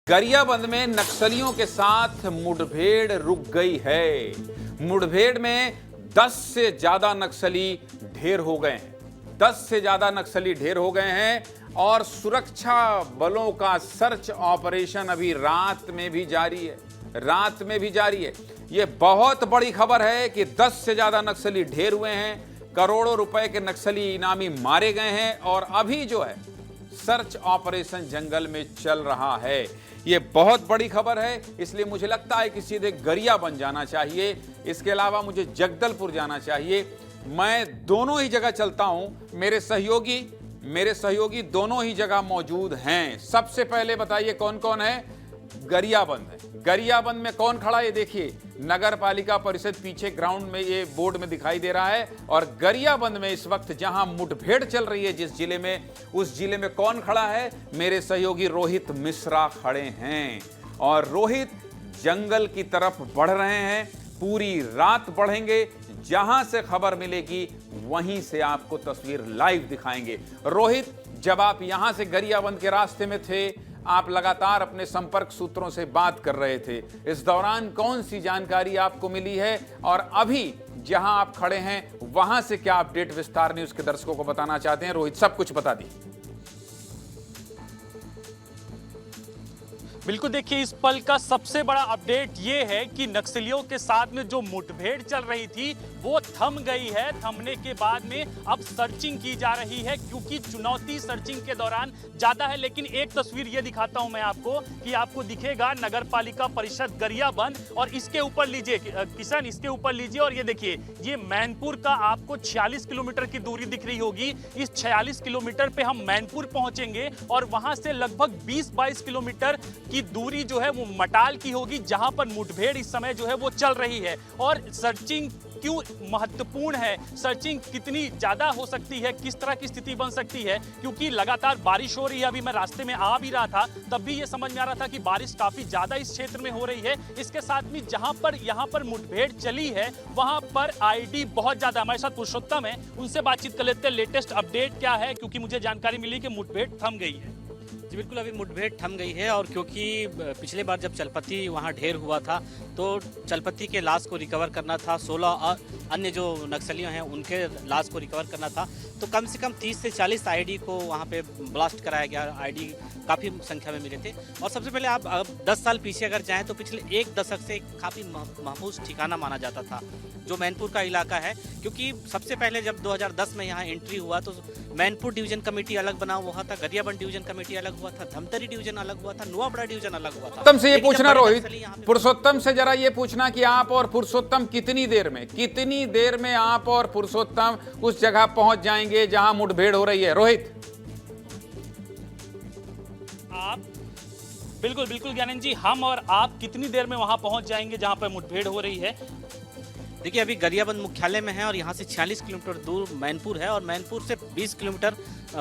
गरियाबंद में नक्सलियों के साथ मुठभेड़ रुक गई है। मुठभेड़ में 10 से ज्यादा नक्सली ढेर हो गए हैं। 10 से ज्यादा नक्सली ढेर हो गए हैं और सुरक्षा बलों का सर्च ऑपरेशन अभी रात में भी जारी है। यह बहुत बड़ी खबर है कि 10 से ज्यादा नक्सली ढेर हुए हैं, करोड़ों रुपए के नक्सली इनामी मारे गए हैं और अभी जो है सर्च ऑपरेशन जंगल में चल रहा है। ये बहुत बड़ी खबर है, इसलिए मुझे लगता है कि सीधे गरियाबंद जाना चाहिए। इसके अलावा मुझे जगदलपुर जाना चाहिए। मैं दोनों ही जगह चलता हूं। मेरे सहयोगी दोनों ही जगह मौजूद हैं। सबसे पहले बताइए कौन कौन है? गरियाबंद है। गरियाबंद में कौन खड़ा है? ये देखिए, नगर पालिका परिषद पीछे ग्राउंड में ये बोर्ड में दिखाई दे रहा है। और गरियाबंद में इस वक्त जहां मुठभेड़ चल रही है जिस जिले में, उस जिले में कौन खड़ा है? मेरे सहयोगी रोहित मिश्रा खड़े हैं और रोहित जंगल की तरफ बढ़ रहे हैं। पूरी रात बढ़ेंगे, जहां से खबर मिलेगी वहीं से आपको तस्वीर लाइव दिखाएंगे। रोहित, जब आप यहां से गरियाबंद के रास्ते में थे, आप लगातार अपने संपर्क सूत्रों से बात कर रहे थे। इस दौरान कौन सी जानकारी आपको मिली है और अभी जहां आप खड़े हैं वहां से क्या अपडेट विस्तार न्यूज के दर्शकों को बताना चाहते हैं? रोहित, सब कुछ बता दी। बिल्कुल, देखिए, इस पल का सबसे बड़ा अपडेट ये है कि नक्सलियों के साथ में जो मुठभेड़ चल रही थी वो थम गई है। थमने के बाद में अब सर्चिंग की जा रही है, क्योंकि चुनौती सर्चिंग के दौरान ज्यादा है। लेकिन एक तस्वीर ये दिखाता हूं मैं आपको कि आपको दिखेगा नगर पालिका परिषद गरियाबंद, और इसके ऊपर लीजिए किशन, इसके ऊपर लीजिए और ये देखिए, ये मैनपुर का आपको 46 किलोमीटर की दूरी दिख रही होगी। इस 46 किलोमीटर पे हम मैनपुर पहुंचेंगे और वहां से लगभग 20-22 किलोमीटर की दूरी जो है वो मटाल की होगी, जहां पर मुठभेड़ इस समय जो है वो चल रही है। और सर्चिंग क्यों महत्वपूर्ण है, सर्चिंग कितनी ज्यादा हो सकती है, किस तरह की स्थिति बन सकती है, क्योंकि लगातार बारिश हो रही है। अभी मैं रास्ते में आ भी रहा था, तब भी ये समझ में आ रहा था कि बारिश काफी ज्यादा इस क्षेत्र में हो रही है। इसके साथ में जहां पर यहाँ पर मुठभेड़ चली है वहां पर आईडी बहुत ज्यादा। हमारे साथ पुरुषोत्तम है, उनसे बातचीत कर लेते हैं। लेटेस्ट अपडेट क्या है, क्योंकि मुझे जानकारी मिली कि मुठभेड़ थम गई है। जी बिल्कुल, अभी मुठभेड़ थम गई है और क्योंकि पिछले बार जब चलपत्ती वहाँ ढेर हुआ था तो चलपत्ती के लाश को रिकवर करना था, 16 अन्य जो नक्सलियों हैं उनके लाश को रिकवर करना था, तो कम से कम 30 से 40 आईडी को वहाँ पे ब्लास्ट कराया गया। आईडी काफ़ी संख्या में मिले थे। और सबसे पहले आप 10 साल पीछे अगर जाएँ तो पिछले एक दशक से काफ़ी महफूज ठिकाना माना जाता था जो मैनपुर का इलाका है, क्योंकि सबसे पहले जब 2010 में यहाँ एंट्री हुआ तो मैनपुर डिवीजन कमेटी अलग बना हुआ था, गरियाबंद डिवीजन कमेटी अलग हुआ था, धमतरी डिवीजन अलग हुआ था, नुआबड़ा डिवीजन अलग हुआ था। पुरुषोत्तम से ये पूछना, रोहित, पुरुषोत्तम से जरा ये पूछना कि आप और पुरुषोत्तम कितनी देर में आप और पुरुषोत्तम उस जगह पहुंच जाएंगे जहां मुठभेड़ हो रही है? रोहित। आप बिल्कुल ज्ञानंद जी, हम और आप कितनी देर में वहां पहुंच जाएंगे जहां पर मुठभेड़ हो रही है? देखिए, अभी गरियाबंद मुख्यालय में है और यहाँ से 46 किलोमीटर दूर मैनपुर है और मैनपुर से 20 किलोमीटर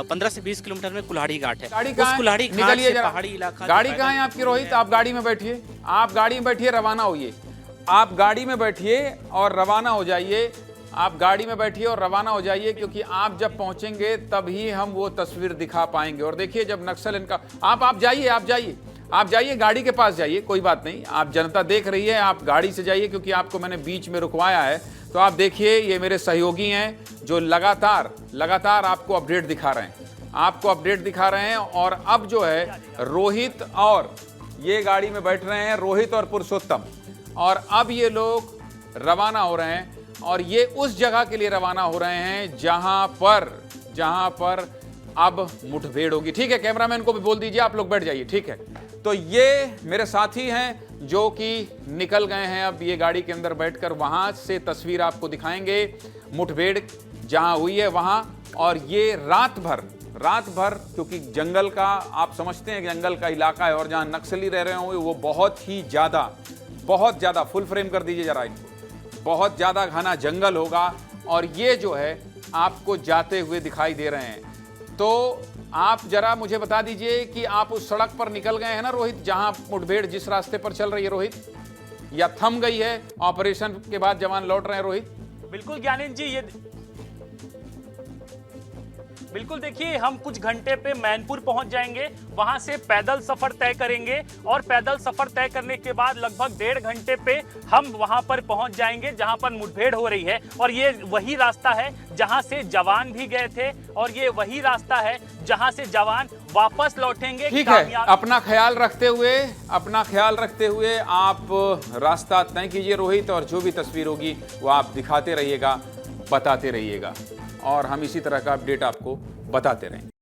15 से 20 किलोमीटर में कुल्हाड़ी घाट है। कुल्हाड़ी घाट से पहाड़ी इलाका। गाड़ी कहाँ है आपकी रोहित? आप गाड़ी में बैठिए, रवाना होइए। आप गाड़ी में बैठिए और रवाना हो जाइए। आप गाड़ी में बैठिए और रवाना हो जाइए, क्योंकि आप जब पहुंचेंगे तभी हम वो तस्वीर दिखा पाएंगे। और देखिए, जब नक्सल इनका आप जाइए गाड़ी के पास जाइए, कोई बात नहीं, आप जनता देख रही है, आप गाड़ी से जाइए, क्योंकि आपको मैंने बीच में रुकवाया है। तो आप देखिए, ये मेरे सहयोगी हैं जो लगातार आपको अपडेट दिखा रहे हैं। और अब जो है रोहित और ये गाड़ी में बैठ रहे हैं, रोहित और पुरुषोत्तम, और अब ये लोग रवाना हो रहे हैं और ये उस जगह के लिए रवाना हो रहे हैं जहां पर अब मुठभेड़ होगी। ठीक है, कैमरामैन को भी बोल दीजिए आप लोग बैठ जाइए। ठीक है, तो ये मेरे साथी हैं जो कि निकल गए हैं। अब ये गाड़ी के अंदर बैठकर वहां से तस्वीर आपको दिखाएंगे, मुठभेड़ जहां हुई है वहां। और ये रात भर, क्योंकि जंगल का, आप समझते हैं, जंगल का इलाका है और जहां नक्सली रह रहे होंगे वो बहुत ज्यादा फुल फ्रेम कर दीजिए जरा इनको, बहुत ज्यादा घना जंगल होगा। और ये जो है आपको जाते हुए दिखाई दे रहे हैं। तो आप जरा मुझे बता दीजिए कि आप उस सड़क पर निकल गए हैं ना रोहित, जहां मुठभेड़ जिस रास्ते पर चल रही है रोहित, या थम गई है? ऑपरेशन के बाद जवान लौट रहे हैं रोहित? बिल्कुल ज्ञानंद जी, ये बिल्कुल, देखिए हम कुछ घंटे पे मैनपुर पहुंच जाएंगे, वहां से पैदल सफर तय करेंगे और पैदल सफर तय करने के बाद लगभग 1.5 घंटे पे हम वहां पर पहुंच जाएंगे जहां पर मुठभेड़ हो रही है। और ये वही रास्ता है जहां से जवान भी गए थे और ये वही रास्ता है जहां से जवान वापस लौटेंगे। ठीक है, अपना ख्याल रखते हुए आप रास्ता तय कीजिए रोहित, और जो भी तस्वीर होगी वो आप दिखाते रहिएगा, बताते रहिएगा और हम इसी तरह का अपडेट आपको बताते रहेंगे।